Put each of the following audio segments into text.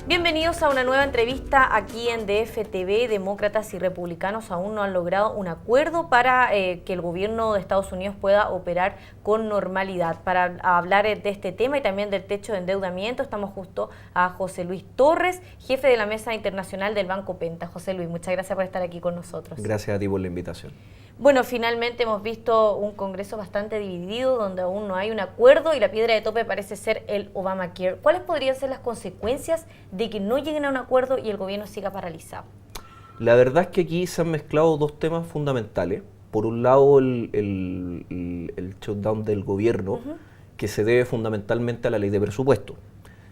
Bienvenidos a una nueva entrevista aquí en DFTV. Demócratas y republicanos aún no han logrado un acuerdo para que el gobierno de Estados Unidos pueda operar con normalidad. Para hablar de este tema y también del techo de endeudamiento, estamos justo a José Luis Torres, jefe de la Mesa Internacional del Banco Penta. José Luis, muchas gracias por estar aquí con nosotros. Gracias a ti por la invitación. Bueno, finalmente hemos visto un Congreso bastante dividido, donde aún no hay un acuerdo y la piedra de tope parece ser el Obamacare. ¿Cuáles podrían ser las consecuencias de que no lleguen a un acuerdo y el gobierno siga paralizado? La verdad es que aquí se han mezclado dos temas fundamentales. Por un lado, el shutdown del gobierno, que se debe fundamentalmente a la ley de presupuesto.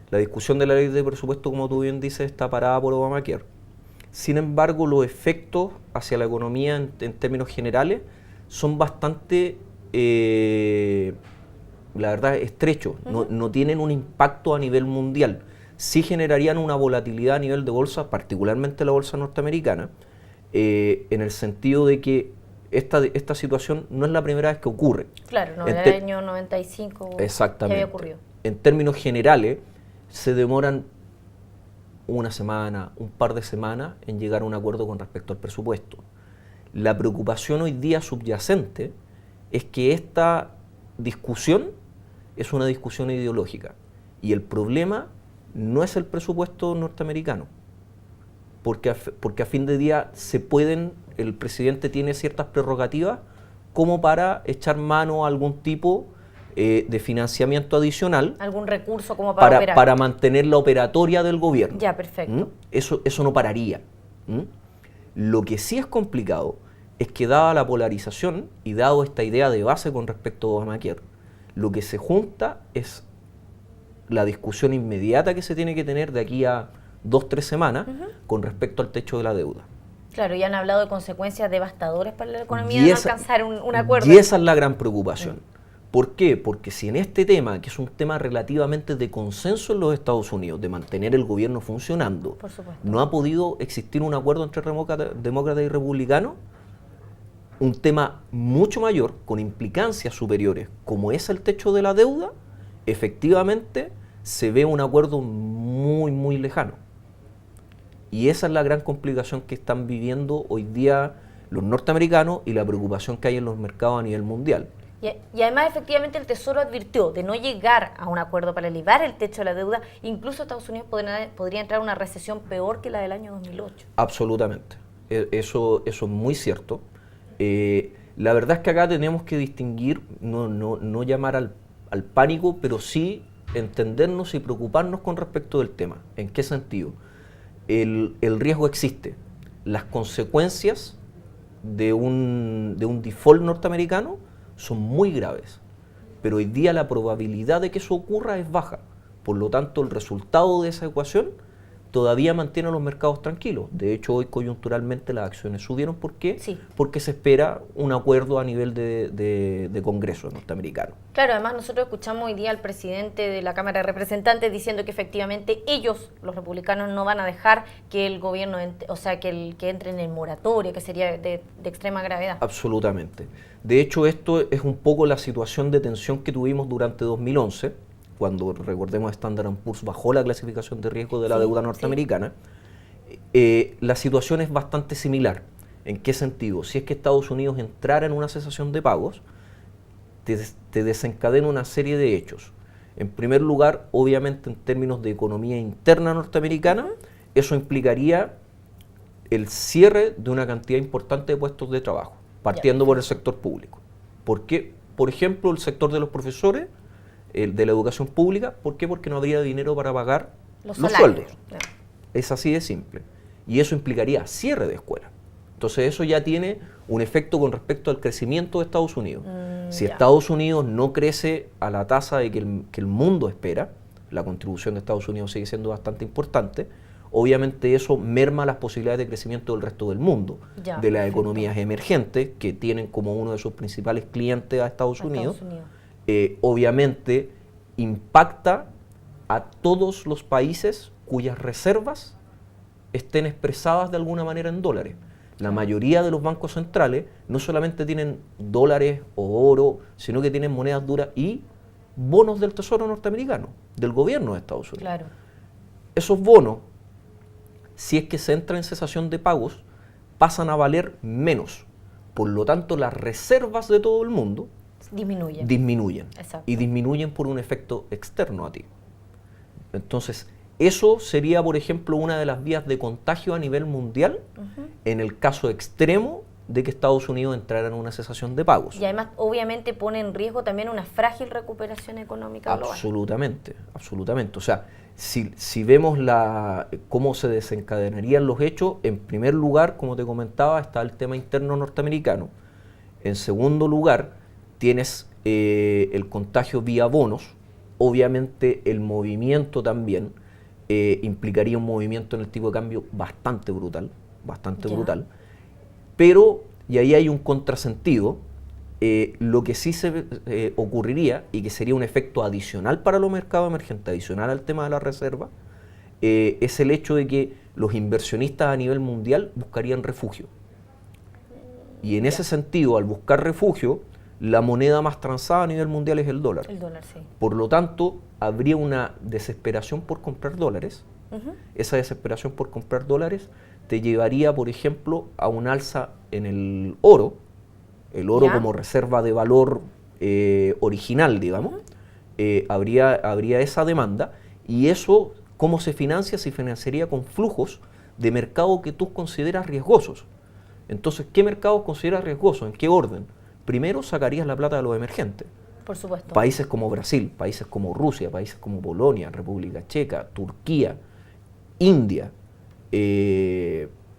La discusión de la ley de presupuesto, como tú bien dices, está parada por Obamacare. Sin embargo, los efectos hacia la economía en términos generales son bastante, la verdad, estrechos. No tienen un impacto a nivel mundial. Sí generarían una volatilidad a nivel de bolsa, particularmente la bolsa norteamericana, en el sentido de que esta situación no es la primera vez que ocurre. Claro, no, en el año 95 exactamente. Que había ocurrido. En términos generales, se demoran una semana, un par de semanas en llegar a un acuerdo con respecto al presupuesto. La preocupación hoy día subyacente es que esta discusión es una discusión ideológica y el problema no es el presupuesto norteamericano, porque a fin de día el presidente tiene ciertas prerrogativas como para echar mano a algún tipo de financiamiento adicional. ¿Algún recurso como para operar? Para mantener la operatoria del gobierno. Ya, perfecto. Eso no pararía. Lo que sí es complicado es que dada la polarización y dado esta idea de base con respecto a Obamacare, lo que se junta es la discusión inmediata que se tiene que tener de aquí a 2-3 semanas con respecto al techo de la deuda. Claro, ya han hablado de consecuencias devastadoras para la economía de no alcanzar un acuerdo. Y esa es la gran preocupación. ¿Por qué? Porque si en este tema, que es un tema relativamente de consenso en los Estados Unidos, de mantener el gobierno funcionando, no ha podido existir un acuerdo entre demócratas y republicanos, un tema mucho mayor, con implicancias superiores, como es el techo de la deuda, efectivamente se ve un acuerdo muy, muy lejano. Y esa es la gran complicación que están viviendo hoy día los norteamericanos y la preocupación que hay en los mercados a nivel mundial. Y además, efectivamente, el Tesoro advirtió de no llegar a un acuerdo para elevar el techo de la deuda. Incluso Estados Unidos podría entrar en una recesión peor que la del año 2008. Absolutamente. Eso es muy cierto. La verdad es que acá tenemos que distinguir, no llamar al pánico, pero sí entendernos y preocuparnos con respecto del tema. ¿En qué sentido? El riesgo existe. Las consecuencias de un default norteamericano son muy graves, pero hoy día la probabilidad de que eso ocurra es baja. Por lo tanto, el resultado de esa ecuación todavía mantiene a los mercados tranquilos. De hecho, hoy coyunturalmente las acciones subieron. ¿Por qué? Sí. Porque se espera un acuerdo a nivel de Congreso norteamericano. Claro, además nosotros escuchamos hoy día al presidente de la Cámara de Representantes diciendo que efectivamente ellos, los republicanos, no van a dejar que el gobierno, que entre en el moratorio, que sería de extrema gravedad. Absolutamente. De hecho, esto es un poco la situación de tensión que tuvimos durante 2011, cuando, recordemos, Standard & Poor's bajó la clasificación de riesgo de la deuda norteamericana. La situación es bastante similar. ¿En qué sentido? Si es que Estados Unidos entrara en una cesación de pagos, te desencadena una serie de hechos. En primer lugar, obviamente en términos de economía interna norteamericana, eso implicaría el cierre de una cantidad importante de puestos de trabajo, partiendo por el sector público. ¿Por qué? Por ejemplo, el sector de los profesores, de la educación pública. ¿Por qué? Porque no habría dinero para pagar los sueldos. Claro. Es así de simple. Y eso implicaría cierre de escuelas. Entonces eso ya tiene un efecto con respecto al crecimiento de Estados Unidos. Si Estados Unidos no crece a la tasa de que el mundo espera, la contribución de Estados Unidos sigue siendo bastante importante, obviamente eso merma las posibilidades de crecimiento del resto del mundo, de las economías emergentes, que tienen como uno de sus principales clientes a Estados Unidos. Obviamente impacta a todos los países cuyas reservas estén expresadas de alguna manera en dólares. La mayoría de los bancos centrales no solamente tienen dólares o oro, sino que tienen monedas duras y bonos del Tesoro norteamericano, del gobierno de Estados Unidos. Claro. esos bonos, si es que se entra en cesación de pagos, pasan a valer menos. Por lo tanto, las reservas de todo el mundo disminuyen. Exacto. Y disminuyen por un efecto externo a ti. Entonces, eso sería, por ejemplo, una de las vías de contagio a nivel mundial en el caso extremo de que Estados Unidos entrara en una cesación de pagos. Y además, obviamente, pone en riesgo también una frágil recuperación económica global. Absolutamente, absolutamente. O sea, si vemos cómo se desencadenarían los hechos, en primer lugar, como te comentaba, está el tema interno norteamericano. En segundo lugar, tienes el contagio vía bonos. Obviamente, el movimiento también implicaría un movimiento en el tipo de cambio bastante brutal, brutal. Pero, y ahí hay un contrasentido, lo que sí se ocurriría, y que sería un efecto adicional para los mercados emergentes, adicional al tema de la reserva, es el hecho de que los inversionistas a nivel mundial buscarían refugio. Y en ese sentido, al buscar refugio, la moneda más transada a nivel mundial es el dólar. El dólar, sí. Por lo tanto, habría una desesperación por comprar dólares. Esa desesperación por comprar dólares te llevaría, por ejemplo, a un alza en el oro como reserva de valor original, digamos. Habría esa demanda, y eso, ¿cómo se financia? Se financiaría con flujos de mercado que tú consideras riesgosos. Entonces, ¿qué mercados consideras riesgosos? ¿En qué orden? Primero, sacarías la plata de los emergentes. Por supuesto. Países como Brasil, países como Rusia, países como Polonia, República Checa, Turquía, India,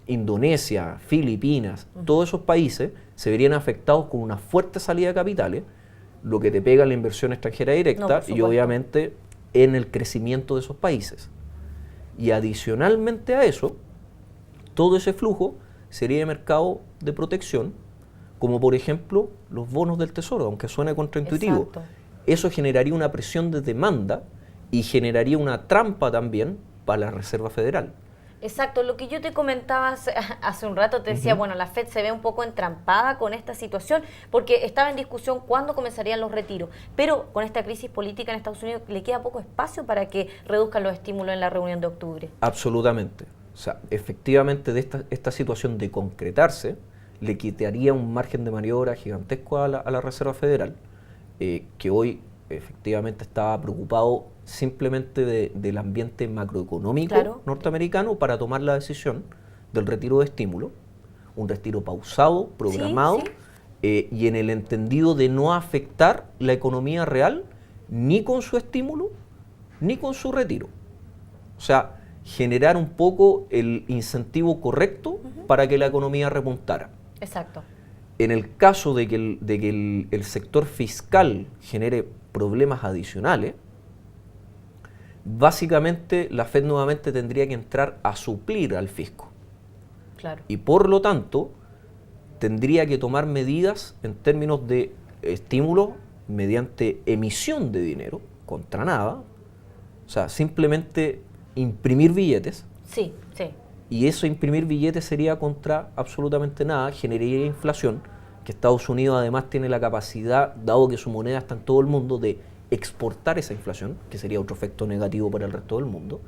Indonesia, Filipinas, todos esos países se verían afectados con una fuerte salida de capitales, lo que te pega en la inversión extranjera directa y obviamente en el crecimiento de esos países. Y adicionalmente a eso, todo ese flujo sería de mercado de protección, como por ejemplo los bonos del Tesoro, aunque suene contraintuitivo. Exacto. Eso generaría una presión de demanda y generaría una trampa también para la Reserva Federal. Exacto, lo que yo te comentaba hace un rato, te decía, bueno, la FED se ve un poco entrampada con esta situación porque estaba en discusión cuándo comenzarían los retiros, pero con esta crisis política en Estados Unidos le queda poco espacio para que reduzcan los estímulos en la reunión de octubre. Absolutamente. O sea, efectivamente de esta situación de concretarse, le quitaría un margen de maniobra gigantesco a la Reserva Federal, que hoy efectivamente estaba preocupado simplemente del ambiente macroeconómico norteamericano para tomar la decisión del retiro de estímulo, un retiro pausado, programado, y en el entendido de no afectar la economía real ni con su estímulo ni con su retiro. O sea, generar un poco el incentivo correcto para que la economía repuntara. Exacto. En el caso de que el sector fiscal genere problemas adicionales, básicamente la FED nuevamente tendría que entrar a suplir al fisco. Claro. Y por lo tanto, tendría que tomar medidas en términos de estímulo mediante emisión de dinero, contra nada. O sea, simplemente imprimir billetes. Sí. Y eso, imprimir billetes, sería contra absolutamente nada, generaría inflación, que Estados Unidos además tiene la capacidad, dado que su moneda está en todo el mundo, de exportar esa inflación, que sería otro efecto negativo para el resto del mundo,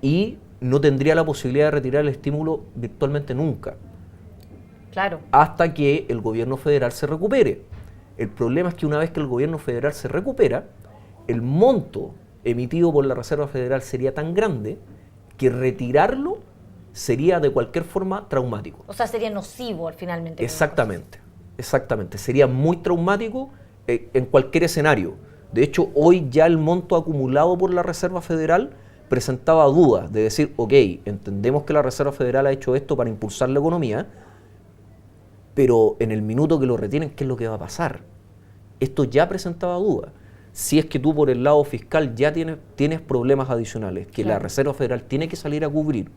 y no tendría la posibilidad de retirar el estímulo virtualmente nunca. Claro. Hasta que el gobierno federal se recupere. El problema es que una vez que el gobierno federal se recupera, el monto emitido por la Reserva Federal sería tan grande que retirarlo sería de cualquier forma traumático. O sea, sería nocivo finalmente. Exactamente. Sería muy traumático en cualquier escenario. De hecho, hoy ya el monto acumulado por la Reserva Federal presentaba dudas de decir, ok, entendemos que la Reserva Federal ha hecho esto para impulsar la economía, pero en el minuto que lo retienen, ¿qué es lo que va a pasar? Esto ya presentaba dudas. Si es que tú por el lado fiscal ya tienes problemas adicionales que la Reserva Federal tiene que salir a cubrir,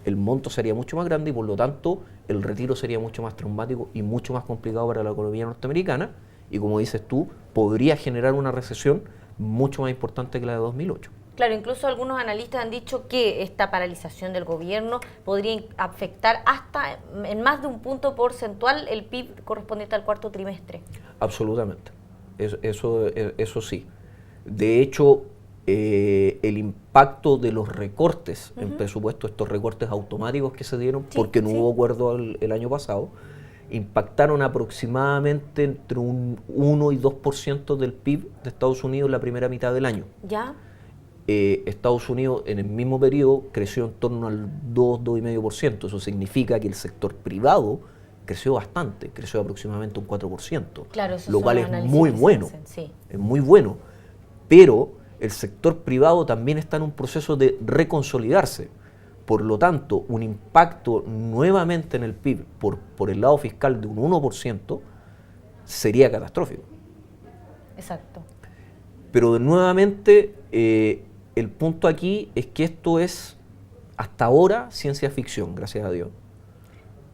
el monto sería mucho más grande y por lo tanto el retiro sería mucho más traumático y mucho más complicado para la economía norteamericana y, como dices tú, podría generar una recesión mucho más importante que la de 2008. Claro, incluso algunos analistas han dicho que esta paralización del gobierno podría afectar hasta en más de un punto porcentual el PIB correspondiente al cuarto trimestre. Absolutamente. Eso sí. De hecho, el impacto de los recortes en presupuesto, estos recortes automáticos que se dieron porque no hubo acuerdo el año pasado, impactaron aproximadamente entre un 1 y 2% del PIB de Estados Unidos la primera mitad del año. ¿Ya? Estados Unidos en el mismo periodo creció en torno al 2,5%. Eso significa que el sector privado creció bastante, creció aproximadamente un 4%, claro, lo cual es muy bueno, sí. es muy bueno, pero el sector privado también está en un proceso de reconsolidarse. Por lo tanto, un impacto nuevamente en el PIB por el lado fiscal de un 1% sería catastrófico. Exacto. Pero nuevamente, el punto aquí es que esto es, hasta ahora, ciencia ficción, gracias a Dios.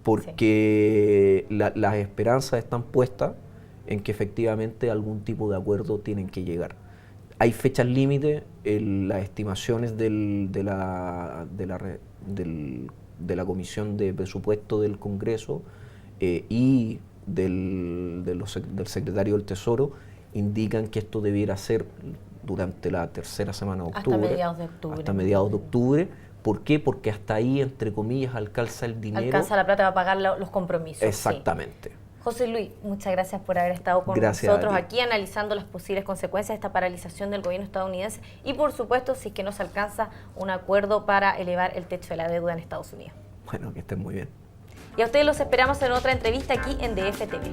Porque las esperanzas están puestas en que efectivamente algún tipo de acuerdo tienen que llegar. Hay fechas límite, las estimaciones de la Comisión de Presupuesto del Congreso y del Secretario del Tesoro indican que esto debiera ser durante la tercera semana de octubre. Hasta mediados de octubre. Hasta mediados de octubre. ¿Por qué? Porque hasta ahí, entre comillas, alcanza el dinero. Alcanza la plata para pagar los compromisos. Exactamente. Sí. José Luis, muchas gracias por haber estado con nosotros aquí analizando las posibles consecuencias de esta paralización del gobierno estadounidense y, por supuesto, si es que no se alcanza un acuerdo para elevar el techo de la deuda en Estados Unidos. Bueno, que estén muy bien. Y a ustedes los esperamos en otra entrevista aquí en DF TV.